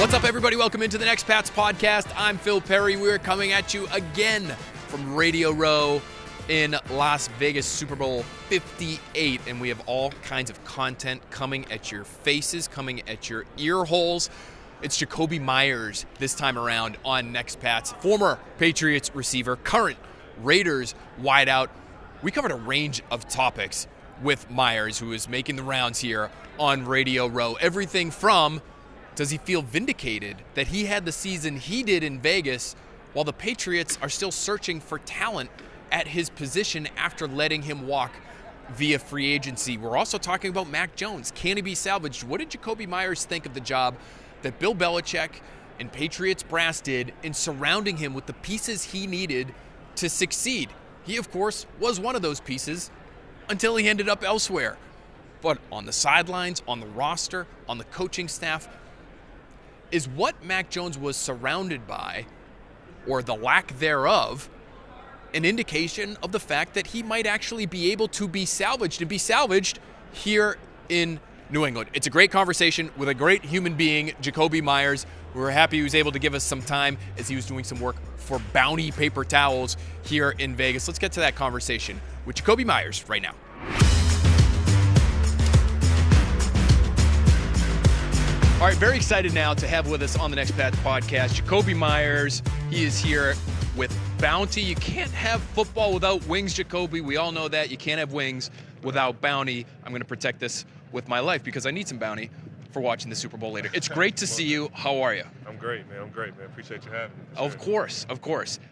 What's up, everybody? Welcome into the Next Pats podcast. I'm Phil Perry. We're coming at you again from Radio Row in Las Vegas, Super Bowl 58. And we have all kinds of content coming at your faces, coming at your ear holes. It's Jakobi Meyers this time around on Next Pats, former Patriots receiver, current Raiders wideout. We covered a range of topics with Meyers, who is making the rounds here on Radio Row. Everything from, does he feel vindicated that he had the season he did in Vegas while the Patriots are still searching for talent at his position after letting him walk via free agency? We're also talking about Mac Jones. Can he be salvaged? What did Jakobi Meyers think of the job that Bill Belichick and Patriots brass did in surrounding him with the pieces he needed to succeed? He, of course, was one of those pieces until he ended up elsewhere. But on the sidelines, on the roster, on the coaching staff, is what Mac Jones was surrounded by, or the lack thereof, an indication of the fact that he might actually be able to be salvaged and be salvaged here in New England? It's a great conversation with a great human being, Jakobi Meyers. We're happy he was able to give us some time as he was doing some work for Bounty paper towels here in Vegas. Let's get to that conversation with Jakobi Meyers right now. All right, very excited now to have with us on the Next Pats podcast, Jakobi Meyers. He is here with Bounty. You can't have football without wings, Jakobi. We all know that. You can't have wings without Bounty. I'm going to protect this with my life because I need some Bounty for watching the Super Bowl later. It's great to see you. How are you? I'm great, man. Appreciate you having me. Of course.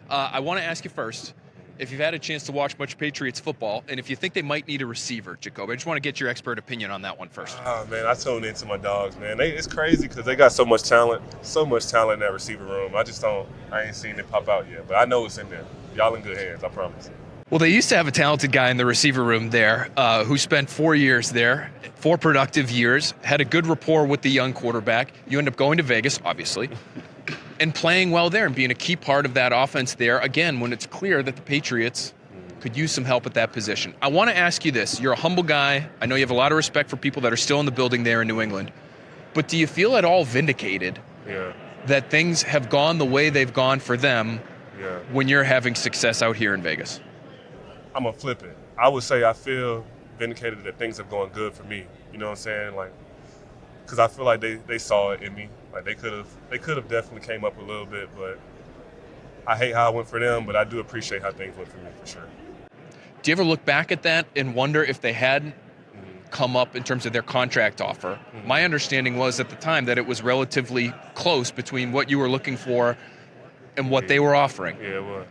I want to ask you first, if you've had a chance to watch much Patriots football, and if you think they might need a receiver, Jakobi. I just want to get your expert opinion on that one first. Oh, man, I tuned into my dogs, man. It's crazy because they got so much talent in that receiver room. I ain't seen it pop out yet, but I know it's in there. Y'all in good hands, I promise. Well, they used to have a talented guy in the receiver room there who spent 4 years there, 4 productive years, had a good rapport with the young quarterback. You end up going to Vegas, obviously, and playing well there and being a key part of that offense there, again, when it's clear that the Patriots could use some help at that position. I want to ask you this. You're a humble guy. I know you have a lot of respect for people that are still in the building there in New England. But do you feel at all vindicated that things have gone the way they've gone for them when you're having success out here in Vegas? I'm going to flip it. I would say I feel vindicated that things have gone good for me. You know what I'm saying? Like, because I feel like they saw it in me. Like, they could have definitely came up a little bit, but I hate how it went for them, but I do appreciate how things went for me, for sure. Do you ever look back at that and wonder if they had come up in terms of their contract offer? My understanding was at the time that it was relatively close between what you were looking for and what they were offering. Yeah, it was.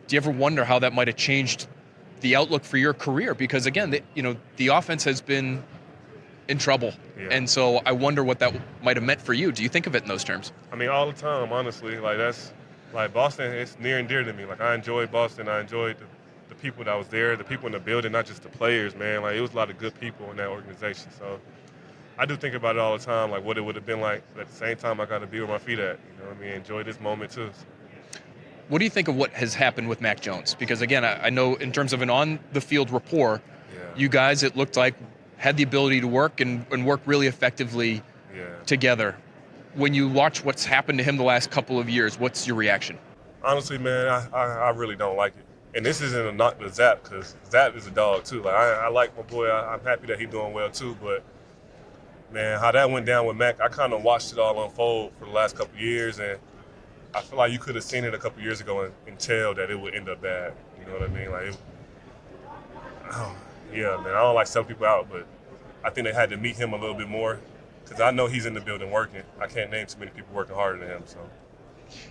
Do you ever wonder how that might have changed the outlook for your career? Because again, the offense has been in trouble. Yeah. And so I wonder what that might have meant for you. Do you think of it in those terms? I mean, all the time, honestly. Like, that's like Boston, it's near and dear to me. Like, I enjoyed Boston. I enjoyed the people that was there, the people in the building, not just the players, man. Like, it was a lot of good people in that organization. So I do think about it all the time, like what it would have been like. But at the same time, I got to be where my feet at. You know what I mean? Enjoy this moment, too. What do you think of what has happened with Mac Jones? Because, again, I know in terms of an on-the-field rapport, you guys, it looked like, had the ability to work and work really effectively together. When you watch what's happened to him the last couple of years, what's your reaction? Honestly, man, I really don't like it. And this isn't a knock to Zap, because Zap is a dog, too. Like, I like my boy. I'm happy that he's doing well, too. But, man, how that went down with Mac, I kind of watched it all unfold for the last couple of years, and I feel like you could have seen it a couple years ago and tell that it would end up bad. You know what I mean? Like, man, I don't like selling people out, but I think they had to meet him a little bit more because I know he's in the building working. I can't name too many people working harder than him, so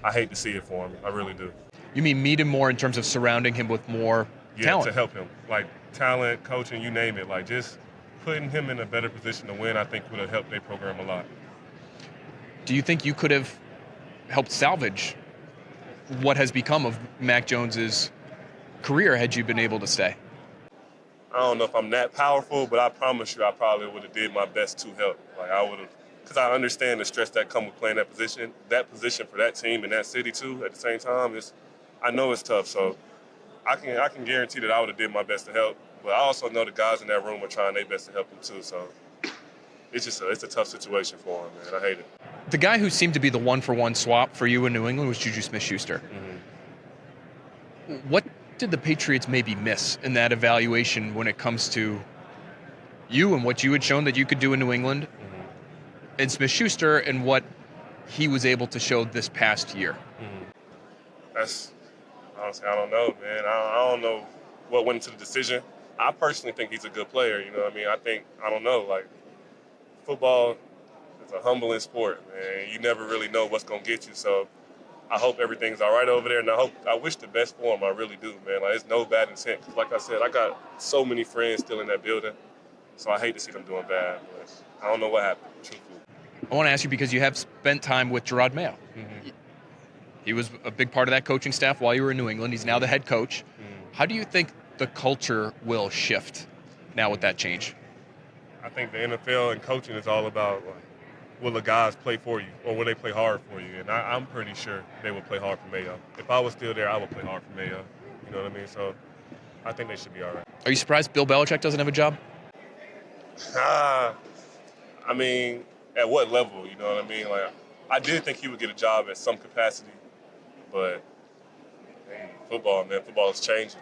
I hate to see it for him. I really do. You mean meet him more in terms of surrounding him with more talent? To help him. Like, talent, coaching, you name it. Like, just putting him in a better position to win, I think, would have helped their program a lot. Do you think you could have helped salvage what has become of Mac Jones's career had you been able to stay? I don't know if I'm that powerful, but I promise you I probably would have did my best to help. Like, I would have, because I understand the stress that comes with playing that position for that team and that city too. At the same time, I know it's tough. So I can guarantee that I would have did my best to help. But I also know the guys in that room are trying their best to help him too. So it's a tough situation for him, man. I hate it. The guy who seemed to be the one-for-one swap for you in New England was Juju Smith-Schuster. Mm-hmm. What did the Patriots maybe miss in that evaluation when it comes to you and what you had shown that you could do in New England and Smith-Schuster and what he was able to show this past year? That's honestly, I don't know, man. I don't know what went into the decision. I personally think he's a good player. You know what I mean? I don't know. Like, football is a humbling sport, man. You never really know what's going to get you. So I hope everything's all right over there, and I wish the best for him. I really do, man. Like, it's no bad intent. 'Cause like I said, I got so many friends still in that building, so I hate to see them doing bad. But I don't know what happened, truthfully. I want to ask you because you have spent time with Jerod Mayo. Mm-hmm. He was a big part of that coaching staff while you were in New England. He's now the head coach. How do you think the culture will shift now with that change? I think the NFL and coaching is all about, like, will the guys play for you or will they play hard for you? And I'm pretty sure they will play hard for Mayo. If I was still there, I would play hard for Mayo. You know what I mean? So I think they should be all right. Are you surprised Bill Belichick doesn't have a job? I mean, at what level? You know what I mean? Like, I did think he would get a job at some capacity, but man, football is changing.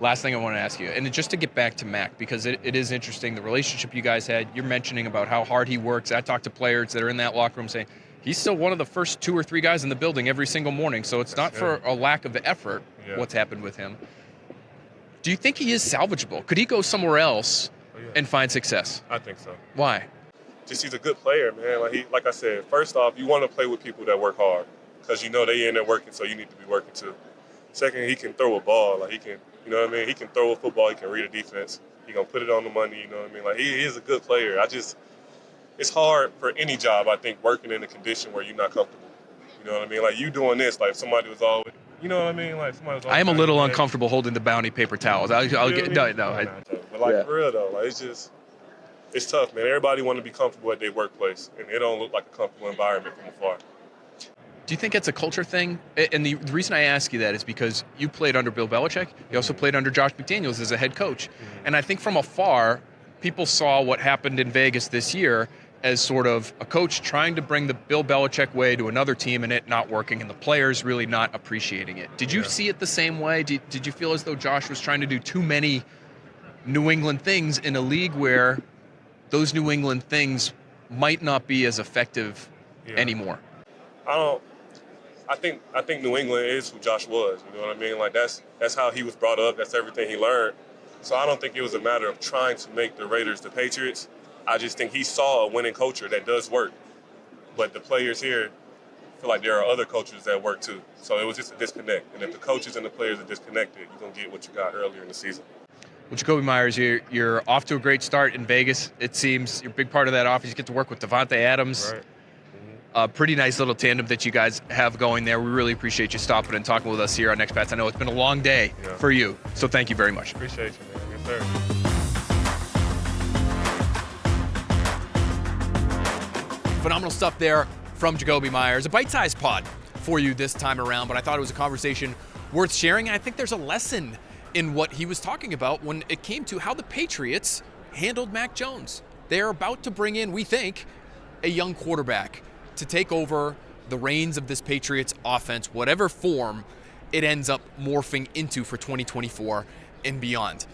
Last thing I want to ask you, and just to get back to Mac, because it is interesting, the relationship you guys had. You're mentioning about how hard he works. I talked to players that are in that locker room saying he's still one of the first 2 or 3 guys in the building every single morning, so it's not for a lack of effort what's happened with him. Do you think he is salvageable? Could he go somewhere else and find success? I think so. Why? Just he's a good player, man. Like I said, first off, you want to play with people that work hard because you know they in there working, so you need to be working too. Second, he can throw a ball. Like, he can, you know what I mean? He can throw a football. He can read a defense. He gonna put it on the money. You know what I mean? Like, he is a good player. It's hard for any job, I think, working in a condition where you're not comfortable. You know what I mean? Like, you doing this, like, somebody was always, you know what I mean? Like, somebody was always. I am a little uncomfortable holding the Bounty paper towels. I'll get no. But like, for real though, like, it's tough, man. Everybody want to be comfortable at their workplace, and it don't look like a comfortable environment from afar. Do you think it's a culture thing? And the reason I ask you that is because you played under Bill Belichick. You also played under Josh McDaniels as a head coach. And I think from afar, people saw what happened in Vegas this year as sort of a coach trying to bring the Bill Belichick way to another team and it not working and the players really not appreciating it. Did you see it the same way? Did you feel as though Josh was trying to do too many New England things in a league where those New England things might not be as effective anymore? I think New England is who Josh was. You know what I mean? Like, that's how he was brought up. That's everything he learned. So I don't think it was a matter of trying to make the Raiders the Patriots. I just think he saw a winning culture that does work. But the players here feel like there are other cultures that work too. So it was just a disconnect. And if the coaches and the players are disconnected, you're going to get what you got earlier in the season. Well, Jakobi Meyers, you're off to a great start in Vegas. It seems you're a big part of that offense. You get to work with Devontae Adams. Right. A pretty nice little tandem that you guys have going there. We really appreciate you stopping and talking with us here on Expats. I know it's been a long day for you, so thank you very much. Appreciate you, man. Yes, sir. Phenomenal stuff there from Jakobi Meyers. A bite-sized pod for you this time around, but I thought it was a conversation worth sharing. And I think there's a lesson in what he was talking about when it came to how the Patriots handled Mac Jones. They're about to bring in, we think, a young quarterback to take over the reins of this Patriots offense, whatever form it ends up morphing into for 2024 and beyond.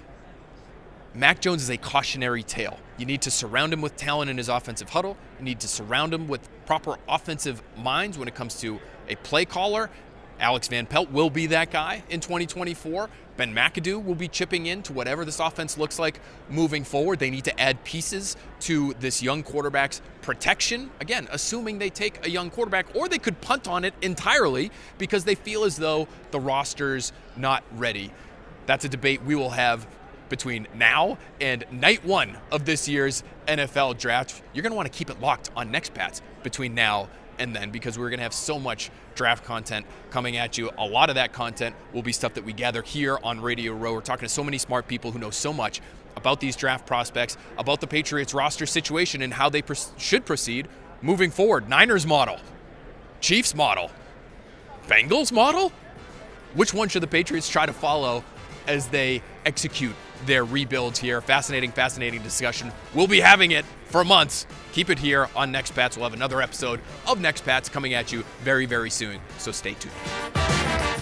Mac Jones is a cautionary tale. You need to surround him with talent in his offensive huddle. You need to surround him with proper offensive minds when it comes to a play caller. Alex Van Pelt will be that guy in 2024. Ben McAdoo will be chipping in to whatever this offense looks like moving forward. They need to add pieces to this young quarterback's protection. Again, assuming they take a young quarterback, or they could punt on it entirely because they feel as though the roster's not ready. That's a debate we will have between now and night 1 of this year's NFL draft. You're going to want to keep it locked on Next Pats between now and then, because we're going to have so much draft content coming at you. A lot of that content will be stuff that we gather here on Radio Row. We're talking to so many smart people who know so much about these draft prospects, about the Patriots roster situation and how they should proceed moving forward. Niners model, Chiefs model, Bengals model? Which one should the Patriots try to follow as they execute their rebuilds here. Fascinating discussion. We'll be having it for months. Keep it here on Next Pats. We'll have another episode of Next Pats coming at you very, very soon, so stay tuned.